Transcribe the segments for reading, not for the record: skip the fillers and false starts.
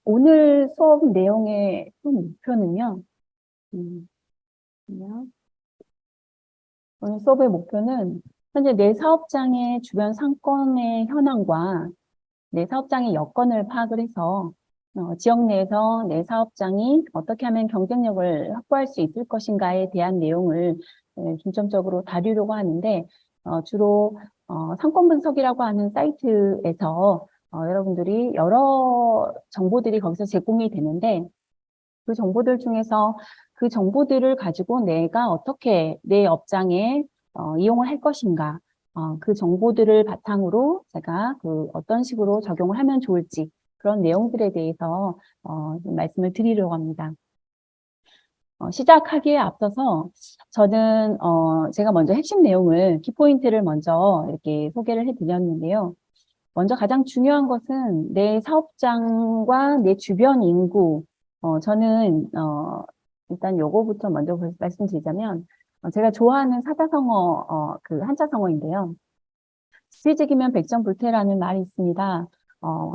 오늘 수업 내용의 좀 목표는요. 음, 그냥 오늘 수업의 목표는 현재 내 사업장의 주변 상권의 현황과 내 사업장의 여건을 파악을 해서 지역 내에서 내 사업장이 어떻게 하면 경쟁력을 확보할 수 있을 것인가에 대한 내용을 중점적으로 다루려고 하는데 주로 상권 분석이라고 하는 사이트에서 여러분들이 여러 정보들이 거기서 제공이 되는데 그 정보들 중에서 그 정보들을 가지고 내가 어떻게 내 업장에 이용을 할 것인가, 그 정보들을 바탕으로 제가 그 어떤 식으로 적용을 하면 좋을지 그런 내용들에 대해서 좀 말씀을 드리려고 합니다. 시작하기에 앞서서 저는 제가 먼저 핵심 내용을 키포인트를 먼저 이렇게 소개를 해드렸는데요. 먼저 가장 중요한 것은 내 사업장과 내 주변 인구. 저는 일단 요거부터 먼저 말씀드리자면 제가 좋아하는 사자성어 그 한자성어인데요. 수비직이면 백전불태라는 말이 있습니다.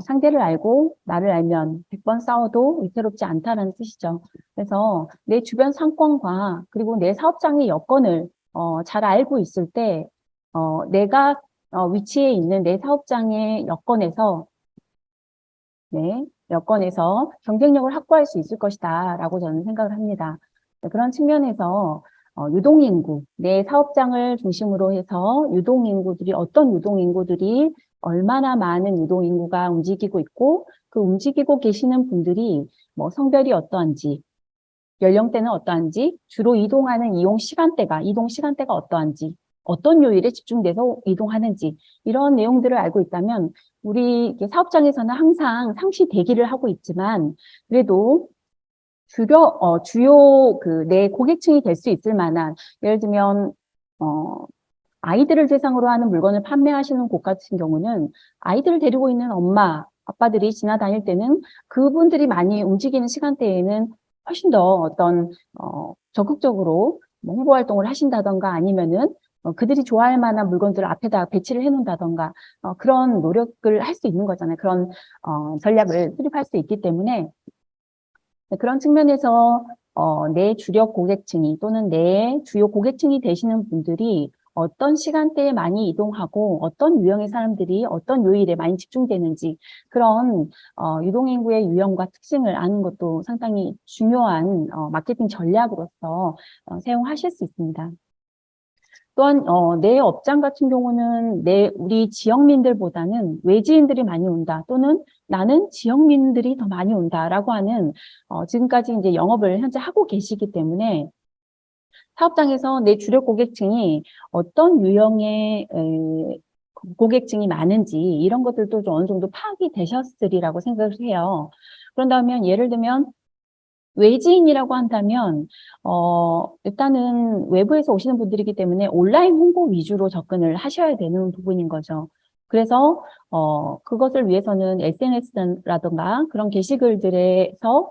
상대를 알고 나를 알면 100번 싸워도 위태롭지 않다는 뜻이죠. 그래서 내 주변 상권과 그리고 내 사업장의 여건을 잘 알고 있을 때 내가 위치에 있는 내 사업장의 여건에서 경쟁력을 확보할 수 있을 것이다 라고 저는 생각을 합니다. 그런 측면에서 유동인구, 내 사업장을 중심으로 해서 유동인구들이 어떤 유동인구들이 얼마나 많은 유동인구가 움직이고 있고 그 움직이고 계시는 분들이 뭐 성별이 어떠한지, 연령대는 어떠한지, 주로 이동 시간대가 어떠한지, 어떤 요일에 집중돼서 이동하는지 이런 내용들을 알고 있다면 우리 사업장에서는 항상 상시 대기를 하고 있지만 그래도 주요 내 고객층이 될 수 있을 만한 예를 들면 아이들을 대상으로 하는 물건을 판매하시는 곳 같은 경우는 아이들을 데리고 있는 엄마, 아빠들이 지나다닐 때는 그분들이 많이 움직이는 시간대에는 훨씬 더 어떤 적극적으로 뭐 홍보 활동을 하신다던가 아니면은 그들이 좋아할 만한 물건들을 앞에다 배치를 해놓는다던가 그런 노력을 할 수 있는 거잖아요. 그런 전략을 수립할 수 있기 때문에 그런 측면에서 내 주력 고객층이 또는 내 주요 고객층이 되시는 분들이 어떤 시간대에 많이 이동하고 어떤 유형의 사람들이 어떤 요일에 많이 집중되는지 그런 유동인구의 유형과 특징을 아는 것도 상당히 중요한 마케팅 전략으로서 사용하실 수 있습니다. 또한 내 업장 같은 경우는 우리 지역민들보다는 외지인들이 많이 온다 또는 나는 지역민들이 더 많이 온다라고 하는 지금까지 이제 영업을 현재 하고 계시기 때문에 사업장에서 내 주력 고객층이 어떤 유형의 고객층이 많은지 이런 것들도 좀 어느 정도 파악이 되셨으리라고 생각을 해요. 그런다면 예를 들면 외지인이라고 한다면 일단은 외부에서 오시는 분들이기 때문에 온라인 홍보 위주로 접근을 하셔야 되는 부분인 거죠. 그래서 그것을 위해서는 SNS라든가 그런 게시글들에서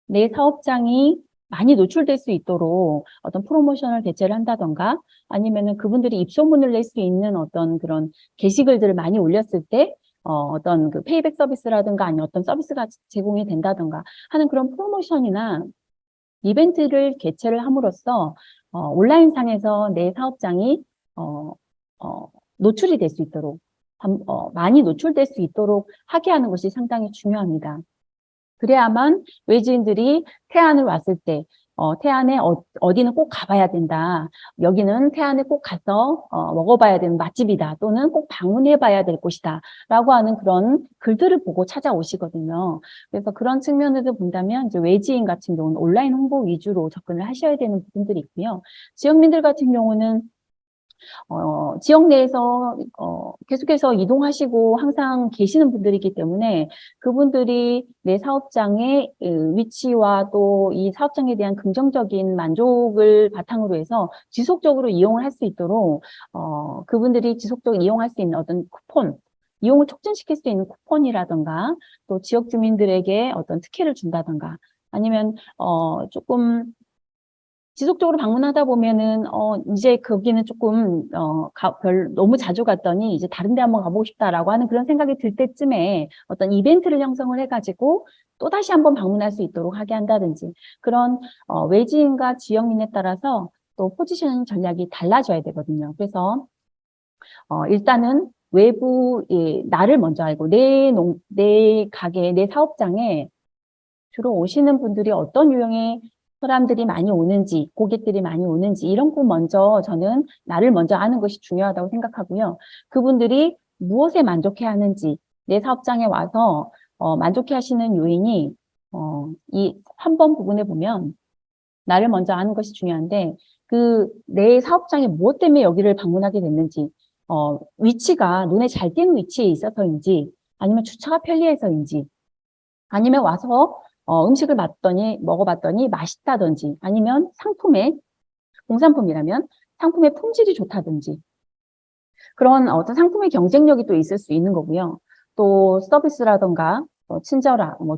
내 사업장이 많이 노출될 수 있도록 어떤 프로모션을 개최를 한다던가 아니면은 그분들이 입소문을 낼 수 있는 어떤 그런 게시글들을 많이 올렸을 때 어떤 그 페이백 서비스라든가 아니면 어떤 서비스가 제공이 된다던가 하는 그런 프로모션이나 이벤트를 개최를 함으로써 온라인상에서 내 사업장이 노출이 될 수 있도록 많이 노출될 수 있도록 하게 하는 것이 상당히 중요합니다. 그래야만 외지인들이 태안을 왔을 때 태안에 어디는 꼭 가봐야 된다. 여기는 태안에 꼭 가서 먹어봐야 되는 맛집이다. 또는 꼭 방문해봐야 될 곳이다. 라고 하는 그런 글들을 보고 찾아오시거든요. 그래서 그런 측면에서 본다면 이제 외지인 같은 경우는 온라인 홍보 위주로 접근을 하셔야 되는 부분들이 있고요. 지역민들 같은 경우는 지역 내에서 계속해서 이동하시고 항상 계시는 분들이기 때문에 그분들이 내 사업장의 위치와 또 이 사업장에 대한 긍정적인 만족을 바탕으로 해서 지속적으로 이용을 할 수 있도록 그분들이 지속적으로 이용할 수 있는 어떤 쿠폰, 이용을 촉진시킬 수 있는 쿠폰이라든가 또 지역 주민들에게 어떤 특혜를 준다든가 아니면 조금 지속적으로 방문하다 보면은, 이제 거기는 조금, 너무 자주 갔더니 이제 다른 데 한번 가보고 싶다라고 하는 그런 생각이 들 때쯤에 어떤 이벤트를 형성을 해가지고 또다시 한번 방문할 수 있도록 하게 한다든지 그런, 외지인과 지역민에 따라서 또 포지션 전략이 달라져야 되거든요. 그래서, 일단은 외부, 나를 먼저 알고 내 가게, 내 사업장에 주로 오시는 분들이 어떤 유형의 사람들이 많이 오는지, 고객들이 많이 오는지 이런 거 먼저 저는 나를 먼저 아는 것이 중요하다고 생각하고요. 그분들이 무엇에 만족해 하는지 내 사업장에 와서 만족해 하시는 요인이 이 3번 부분에 보면 나를 먼저 아는 것이 중요한데 그 내 사업장에 무엇 때문에 여기를 방문하게 됐는지 위치가 눈에 잘 띄는 위치에 있어서인지 아니면 주차가 편리해서인지 아니면 와서 음식을 먹어봤더니 맛있다든지 아니면 공산품이라면 상품의 품질이 좋다든지 그런 어떤 상품의 경쟁력이 또 있을 수 있는 거고요. 또 서비스라던가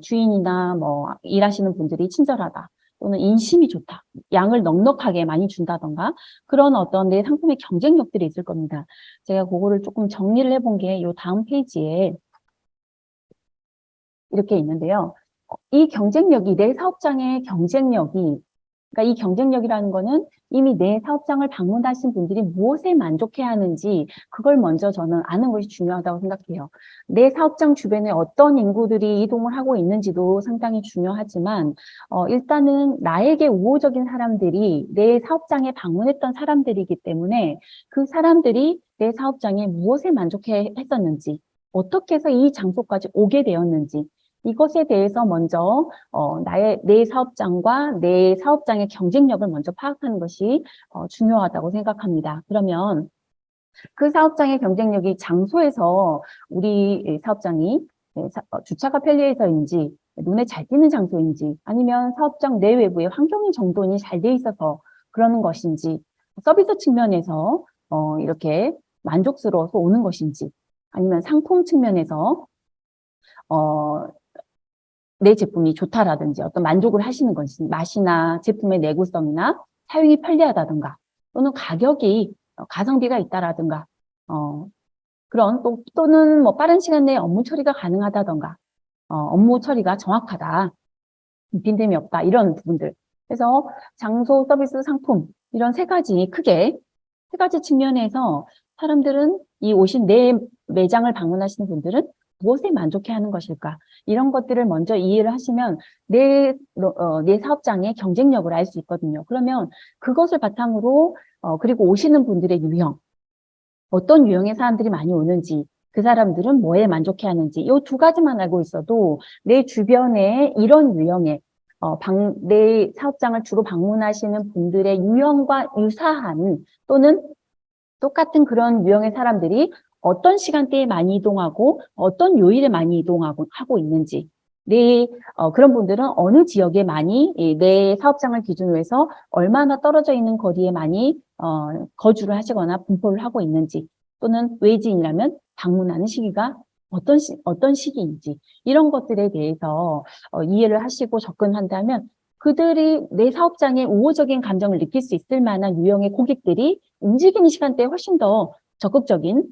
주인이나 일하시는 분들이 친절하다 또는 인심이 좋다. 양을 넉넉하게 많이 준다던가 그런 어떤 내 상품의 경쟁력들이 있을 겁니다. 제가 그거를 조금 정리를 해본 게 이 다음 페이지에 이렇게 있는데요. 이 경쟁력이 내 사업장의 경쟁력이 그러니까 이 경쟁력이라는 거는 이미 내 사업장을 방문하신 분들이 무엇에 만족해 하는지 그걸 먼저 저는 아는 것이 중요하다고 생각해요. 내 사업장 주변에 어떤 인구들이 이동을 하고 있는지도 상당히 중요하지만 일단은 나에게 우호적인 사람들이 내 사업장에 방문했던 사람들이기 때문에 그 사람들이 내 사업장에 무엇에 만족해 했었는지 어떻게 해서 이 장소까지 오게 되었는지 이것에 대해서 먼저 내 사업장과 내 사업장의 경쟁력을 먼저 파악하는 것이 중요하다고 생각합니다. 그러면 그 사업장의 경쟁력이 장소에서 우리 사업장이 주차가 편리해서인지 눈에 잘 띄는 장소인지 아니면 사업장 내외부의 환경이 정돈이 잘 돼 있어서 그러는 것인지 서비스 측면에서 이렇게 만족스러워서 오는 것인지 아니면 상품 측면에서 내 제품이 좋다라든지 어떤 만족을 하시는 것이 맛이나 제품의 내구성이나 사용이 편리하다든가 또는 가격이 가성비가 있다라든가 또는 빠른 시간 내에 업무 처리가 가능하다던가 업무 처리가 정확하다 빈틈이 없다 이런 부분들 그래서 장소 서비스 상품 이런 세 가지 측면에서 사람들은 이 오신 내 매장을 방문하시는 분들은 무엇에 만족해 하는 것일까? 이런 것들을 먼저 이해를 하시면 내 사업장의 경쟁력을 알 수 있거든요. 그러면 그것을 바탕으로 그리고 오시는 분들의 유형, 어떤 유형의 사람들이 많이 오는지, 그 사람들은 뭐에 만족해 하는지 이 두 가지만 알고 있어도 내 주변에 이런 유형의 내 사업장을 주로 방문하시는 분들의 유형과 유사한 또는 똑같은 그런 유형의 사람들이 어떤 시간대에 많이 이동하고 어떤 요일에 많이 하고 있는지 그런 분들은 어느 지역에 많이 내 사업장을 기준으로 해서 얼마나 떨어져 있는 거리에 많이 거주를 하시거나 분포를 하고 있는지 또는 외지인이라면 방문하는 시기가 어떤 시기인지 이런 것들에 대해서 이해를 하시고 접근한다면 그들이 내 사업장에 우호적인 감정을 느낄 수 있을 만한 유형의 고객들이 움직이는 시간대에 훨씬 더 적극적인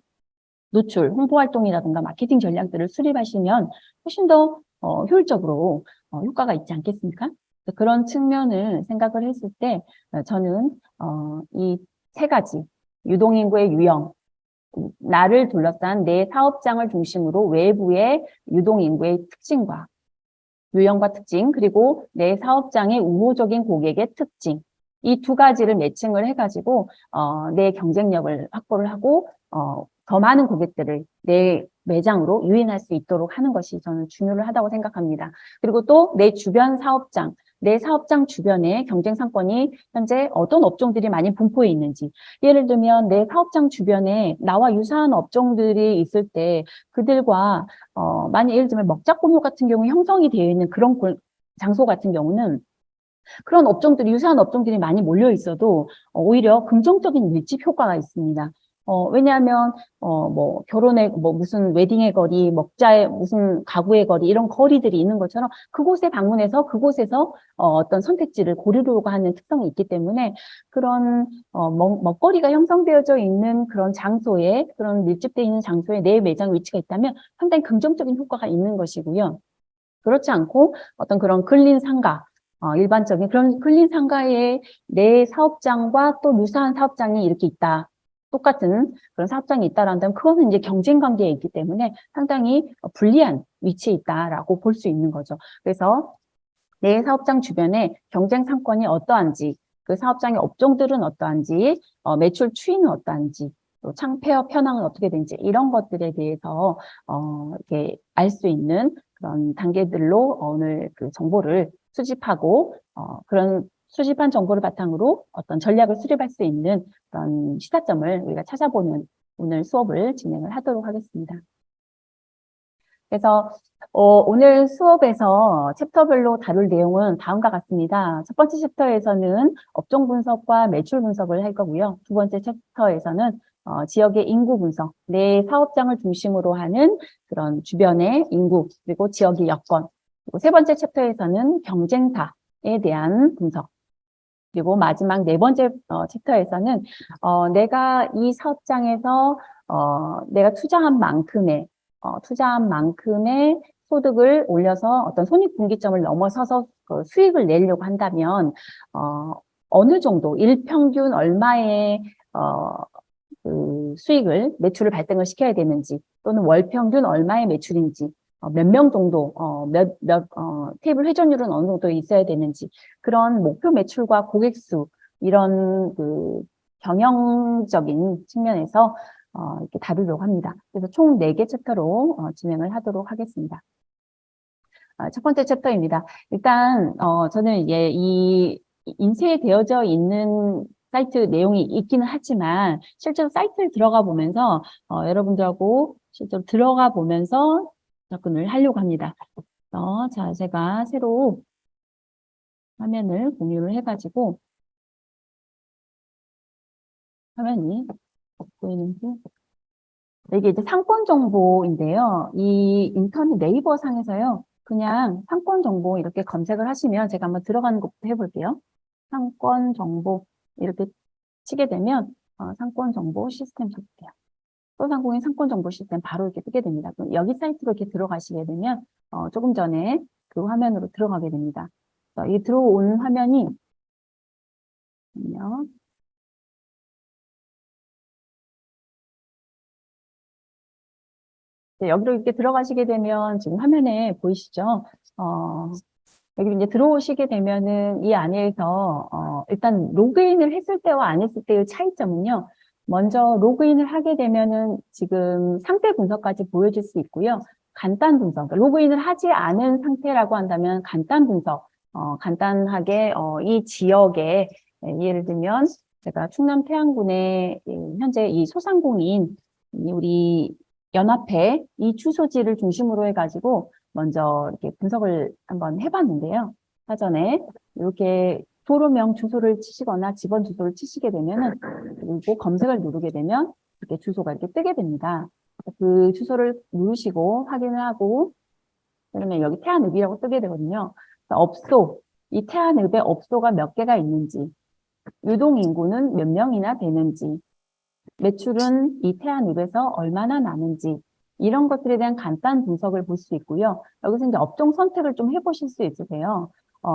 노출, 홍보 활동이라든가 마케팅 전략들을 수립하시면 훨씬 더 효율적으로 효과가 있지 않겠습니까? 그런 측면을 생각을 했을 때 저는 이 세 가지 유동인구의 유형, 나를 둘러싼 내 사업장을 중심으로 외부의 유동인구의 특징과 유형과 특징 그리고 내 사업장의 우호적인 고객의 특징 이 두 가지를 매칭을 해가지고 내 경쟁력을 확보를 하고 더 많은 고객들을 내 매장으로 유인할 수 있도록 하는 것이 저는 중요하다고 생각합니다. 그리고 또 내 사업장 주변에 경쟁 상권이 현재 어떤 업종들이 많이 분포해 있는지 예를 들면 내 사업장 주변에 나와 유사한 업종들이 있을 때 그들과 만약 예를 들면 먹자골목 같은 경우 형성이 되어 있는 그런 장소 같은 경우는 그런 유사한 업종들이 많이 몰려 있어도 오히려 긍정적인 밀집 효과가 있습니다. 왜냐하면, 뭐, 결혼의, 뭐, 무슨 웨딩의 거리, 먹자의, 무슨 가구의 거리, 이런 거리들이 있는 것처럼 그곳에 방문해서 그곳에서 어떤 선택지를 고르려고 하는 특성이 있기 때문에 그런, 먹거리가 형성되어져 있는 그런 장소에, 그런 밀집되어 있는 장소에 내 매장 위치가 있다면 상당히 긍정적인 효과가 있는 것이고요. 그렇지 않고 어떤 그런 근린 상가, 일반적인 그런 근린 상가에 내 사업장과 또 유사한 사업장이 이렇게 있다. 똑같은 그런 사업장이 있다라면 그거는 이제 경쟁 관계에 있기 때문에 상당히 불리한 위치에 있다라고 볼 수 있는 거죠. 그래서 내 사업장 주변에 경쟁 상권이 어떠한지, 그 사업장의 업종들은 어떠한지, 매출 추이는 어떠한지, 또 창폐업 현황은 어떻게 되는지 이런 것들에 대해서 이렇게 알 수 있는 그런 단계들로 오늘 그 정보를 수집하고 그런 수집한 정보를 바탕으로 어떤 전략을 수립할 수 있는 그런 시사점을 우리가 찾아보는 오늘 수업을 진행을 하도록 하겠습니다. 그래서 오늘 수업에서 챕터별로 다룰 내용은 다음과 같습니다. 첫 번째 챕터에서는 업종 분석과 매출 분석을 할 거고요. 두 번째 챕터에서는 지역의 인구 분석, 내 사업장을 중심으로 하는 그런 주변의 인구, 그리고 지역의 여건, 그리고 세 번째 챕터에서는 경쟁사에 대한 분석, 그리고 마지막 네 번째 챕터에서는 내가 이 사업장에서 내가 투자한 만큼의 소득을 올려서 어떤 손익분기점을 넘어서서 그 수익을 내려고 한다면 어느 정도 일평균 얼마의 그 수익을 매출을 발생을 시켜야 되는지 또는 월평균 얼마의 매출인지 몇 명 정도 테이블 회전율은 어느 정도 있어야 되는지 그런 목표 매출과 고객 수 이런 그 경영적인 측면에서 이렇게 다루려고 합니다. 그래서 총 4개 챕터로 진행을 하도록 하겠습니다. 첫 번째 챕터입니다. 일단 저는 이제 이 인쇄되어져 있는 사이트 내용이 있기는 하지만 실제로 사이트를 들어가 보면서 여러분들하고 실제로 들어가 보면서 접근을 하려고 합니다. 자, 제가 새로 화면을 공유를 해가지고 화면이 보이는지 이게 이제 상권 정보인데요. 이 인터넷 네이버 상에서요. 그냥 상권 정보 이렇게 검색을 하시면 제가 한번 들어가는 것부터 해볼게요. 상권 정보 이렇게 치게 되면 상권 정보 시스템 볼게요. 소상공인 상권 정보 시스템 바로 이렇게 뜨게 됩니다. 그럼 여기 사이트로 이렇게 들어가시게 되면 조금 전에 그 화면으로 들어가게 됩니다. 이 들어온 화면이 네, 여기로 이렇게 들어가시게 되면 지금 화면에 보이시죠? 여기 이제 들어오시게 되면은 이 안에서 일단 로그인을 했을 때와 안 했을 때의 차이점은요. 먼저 로그인을 하게 되면은 지금 상태 분석까지 보여줄 수 있고요. 간단 분석, 로그인을 하지 않은 상태라고 한다면 간단 분석, 간단하게 이 지역에 예를 들면 제가 충남 태안군에 현재 이 소상공인 우리 연합회 이 주소지를 중심으로 해가지고 먼저 이렇게 분석을 한번 해봤는데요. 사전에 이렇게 도로명 주소를 치시거나 집원 주소를 치시게 되면은 그리고 검색을 누르게 되면 이렇게 주소가 이렇게 뜨게 됩니다. 그 주소를 누르시고 확인을 하고 그러면 여기 태안읍이라고 뜨게 되거든요. 업소, 이 태안읍에 업소가 몇 개가 있는지, 유동 인구는 몇 명이나 되는지, 매출은 이 태안읍에서 얼마나 나는지 이런 것들에 대한 간단 분석을 볼 수 있고요. 여기서 이제 업종 선택을 좀 해보실 수 있으세요.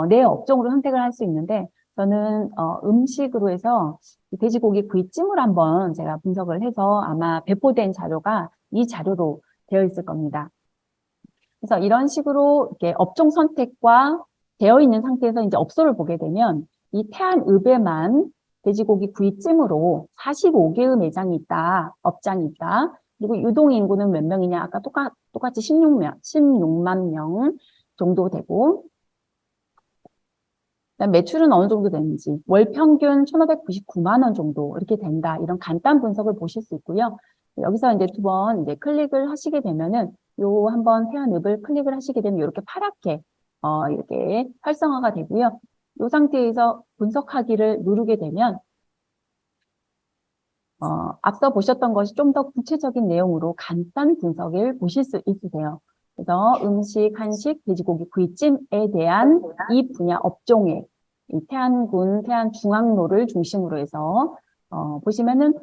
내 업종으로 선택을 할 수 있는데 저는 음식으로 해서 돼지고기 구이찜을 한번 제가 분석을 해서 아마 배포된 자료가 이 자료로 되어 있을 겁니다. 그래서 이런 식으로 이렇게 업종 선택과 되어 있는 상태에서 이제 업소를 보게 되면 이 태안읍에만 돼지고기 구이찜으로 45개의 매장이 있다, 업장이 있다. 그리고 유동 인구는 몇 명이냐? 아까 똑같이 16만 명 정도 되고, 매출은 어느 정도 되는지, 월 평균 1,599만 원 정도 이렇게 된다. 이런 간단 분석을 보실 수 있고요. 여기서 이제 두 번 이제 클릭을 하시게 되면은 요 한번 태안읍을 클릭을 하시게 되면 이렇게 파랗게 이렇게 활성화가 되고요. 이 상태에서 분석하기를 누르게 되면 앞서 보셨던 것이 좀 더 구체적인 내용으로 간단 분석을 보실 수 있으세요. 그래서 음식, 한식, 돼지고기 구이찜에 대한 이 분야 업종의 이 태안군, 태안중앙로를 중심으로 해서 보시면은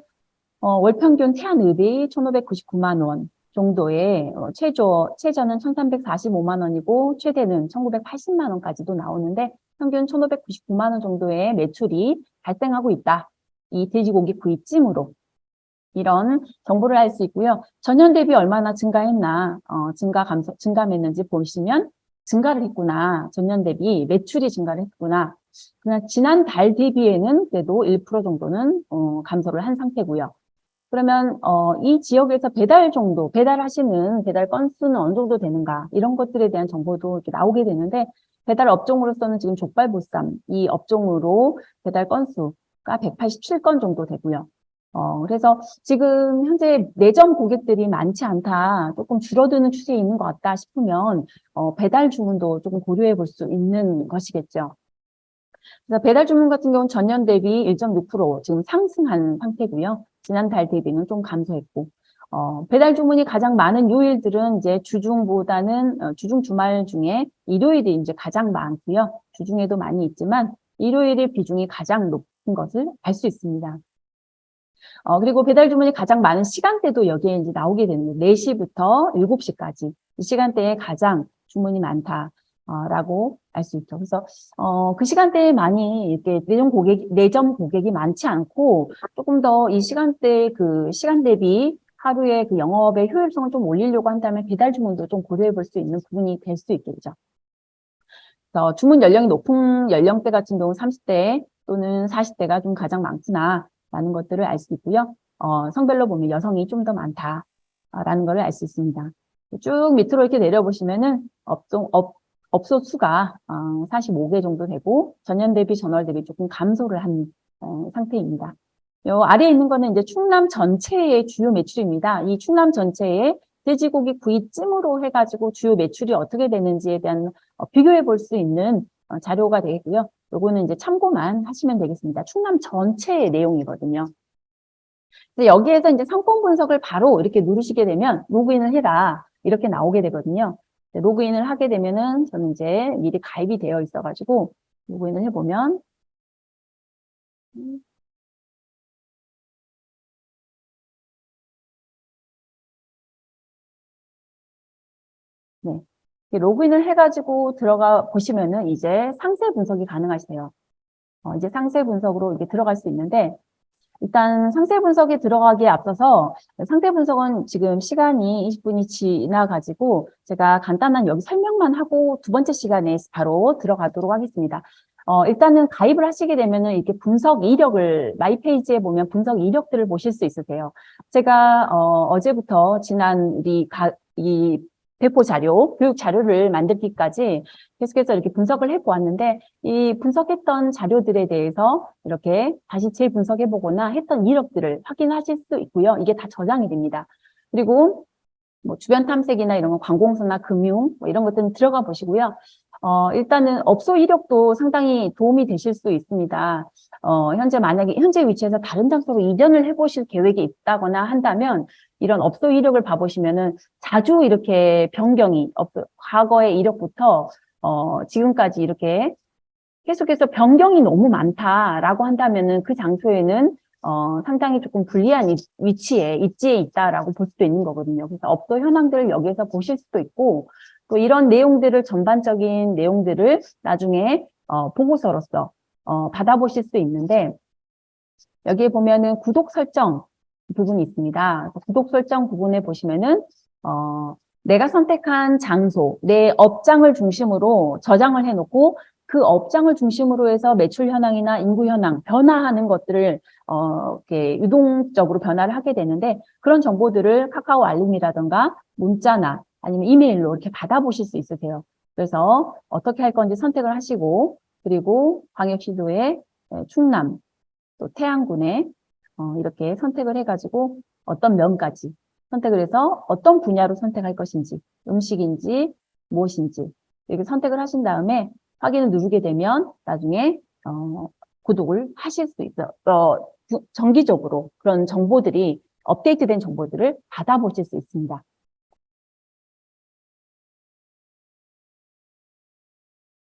월 평균 태안읍이 1,599만 원 정도의 최저는 1,345만 원이고 최대는 1,980만 원까지도 나오는데 평균 1,599만 원 정도의 매출이 발생하고 있다. 이 돼지고기 구이찜으로 이런 정보를 알 수 있고요. 전년 대비 얼마나 증가했나, 증감했는지 보시면 증가를 했구나. 전년 대비 매출이 증가를 했구나. 그냥 지난 달 대비에는 그래도 1% 정도는 감소를 한 상태고요. 그러면 이 지역에서 배달하시는 배달 건수는 어느 정도 되는가 이런 것들에 대한 정보도 이렇게 나오게 되는데 배달 업종으로서는 지금 족발보쌈 이 업종으로 배달 건수가 187건 정도 되고요. 그래서 지금 현재 내점 고객들이 많지 않다, 조금 줄어드는 추세에 있는 것 같다 싶으면 배달 주문도 조금 고려해 볼 수 있는 것이겠죠. 그래서 배달 주문 같은 경우는 전년 대비 1.6% 지금 상승한 상태고요. 지난달 대비는 좀 감소했고, 배달 주문이 가장 많은 요일들은 이제 주중 주말 중에 일요일이 이제 가장 많고요. 주중에도 많이 있지만 일요일의 비중이 가장 높은 것을 알 수 있습니다. 그리고 배달 주문이 가장 많은 시간대도 여기에 이제 나오게 되는 거예요. 4시부터 7시까지. 이 시간대에 가장 주문이 많다. 라고 알 수 있죠. 그래서, 그 시간대에 많이 이렇게 내점 고객이 많지 않고 조금 더 이 시간대 시간 대비 하루의 그 영업의 효율성을 좀 올리려고 한다면 배달 주문도 좀 고려해 볼 수 있는 부분이 될 수 있겠죠. 그래서 주문 연령이 높은 연령대 같은 경우 30대 또는 40대가 좀 가장 많구나. 라는 것들을 알 수 있고요. 성별로 보면 여성이 좀 더 많다라는 것을 알 수 있습니다. 쭉 밑으로 이렇게 내려보시면은 업소 수가 45개 정도 되고 전년 대비 전월 대비 조금 감소를 한 상태입니다. 요 아래에 있는 거는 이제 충남 전체의 주요 매출입니다. 이 충남 전체의 돼지고기 구이찜으로 해가지고 주요 매출이 어떻게 되는지에 대한 비교해 볼 수 있는 자료가 되겠고요. 요거는 이제 참고만 하시면 되겠습니다. 충남 전체의 내용이거든요. 그래서 여기에서 이제 상품 분석을 바로 이렇게 누르시게 되면 로그인을 해라 이렇게 나오게 되거든요. 로그인을 하게 되면은 저는 이제 미리 가입이 되어 있어가지고 로그인을 해보면 네. 로그인을 해가지고 들어가 보시면은 이제 상세 분석이 가능하시대요. 이제 상세 분석으로 이게 들어갈 수 있는데 일단 상세 분석에 들어가기에 앞서서 상세 분석은 지금 시간이 20분이 지나가지고 제가 간단한 여기 설명만 하고 두 번째 시간에 바로 들어가도록 하겠습니다. 일단은 가입을 하시게 되면은 이렇게 분석 이력을 마이 페이지에 보면 분석 이력들을 보실 수 있으세요. 제가 어제부터 지난 이 배포 자료, 교육 자료를 만들기까지 계속해서 이렇게 분석을 해보았는데 이 분석했던 자료들에 대해서 이렇게 다시 재분석해보거나 했던 이력들을 확인하실 수 있고요. 이게 다 저장이 됩니다. 그리고 뭐 주변 탐색이나 이런 거 관공서나 금융 뭐 이런 것들은 들어가 보시고요. 일단은 업소 이력도 상당히 도움이 되실 수 있습니다. 만약에 현재 위치에서 다른 장소로 이전을 해보실 계획이 있다거나 한다면 이런 업소 이력을 봐보시면은 자주 이렇게 과거의 이력부터 지금까지 이렇게 계속해서 변경이 너무 많다라고 한다면은 그 장소에는 상당히 조금 불리한 입지에 있다라고 볼 수도 있는 거거든요. 그래서 업소 현황들을 여기에서 보실 수도 있고 또 이런 내용들을 전반적인 내용들을 나중에 보고서로서 받아보실 수 있는데 여기에 보면은 구독 설정 부분이 있습니다. 구독 설정 부분에 보시면은 내가 선택한 장소, 내 업장을 중심으로 저장을 해놓고 그 업장을 중심으로 해서 매출 현황이나 인구 현황, 변화하는 것들을 이렇게 유동적으로 변화를 하게 되는데 그런 정보들을 카카오 알림이라든가 문자나 아니면 이메일로 이렇게 받아보실 수 있으세요. 그래서 어떻게 할 건지 선택을 하시고 그리고 광역시도의 충남, 또 태안군에 이렇게 선택을 해가지고 어떤 면까지 선택을 해서 어떤 분야로 선택할 것인지 음식인지 무엇인지 이렇게 선택을 하신 다음에 확인을 누르게 되면 나중에 구독을 하실 수 있어요. 정기적으로 그런 정보들이 업데이트된 정보들을 받아보실 수 있습니다.